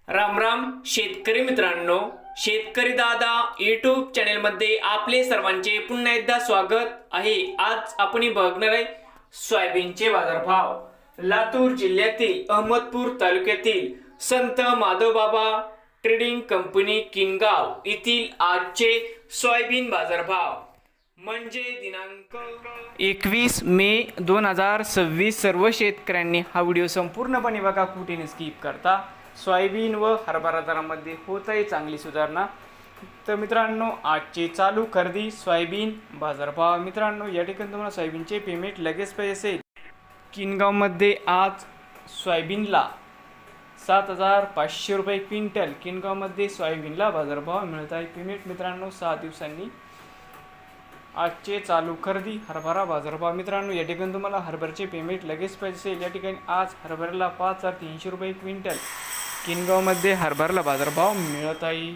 राम राम शेतकरी मित्रांनो, शेतकरी दादा यूट्यूब चॅनलमध्ये आपले सर्वांचे पुन्हा एकदा स्वागत आहे। आज आपण बघणार आहे सोयाबीनचे बाजारभाव। लातूर जिल्ह्यातील अहमदपूर तालुक्यातील संत माधवबाबा ट्रेडिंग कंपनी किनगाव येथील आजचे सोयाबीन बाजारभाव म्हणजे दिनांक 21 मे 2026। सर्व शेतकऱ्यांनी हा व्हिडिओ संपूर्णपणे बघा, कुठे स्किप करता। सोयाबीन व हरभरा दरामध्ये होत आहे चांगली सुधारणा। तर मित्रांनो, आजची चालू खरेदी सोयाबीन बाजारभाव। मित्रांनो, या ठिकाणी तुम्हाला सोयाबीनचे पेमेंट लगेच पाहिजे असेल। किनगावमध्ये आज सोयाबीनला 7,500 रुपये क्विंटल किनगावमध्ये सोयाबीनला बाजारभाव मिळत आहे। पेमेंट मित्रांनो 6 दिवसांनी। आजचे चालू खरेदी हरभरा बाजारभाव। मित्रांनो, या ठिकाणी तुम्हाला हरभऱ्याचे पेमेंट लगेच पाहिजे असेल। या ठिकाणी आज हरभऱ्याला 5,300 रुपये क्विंटल किनगावमध्ये हरभऱ्याला बाजारभाव मिळत आहे।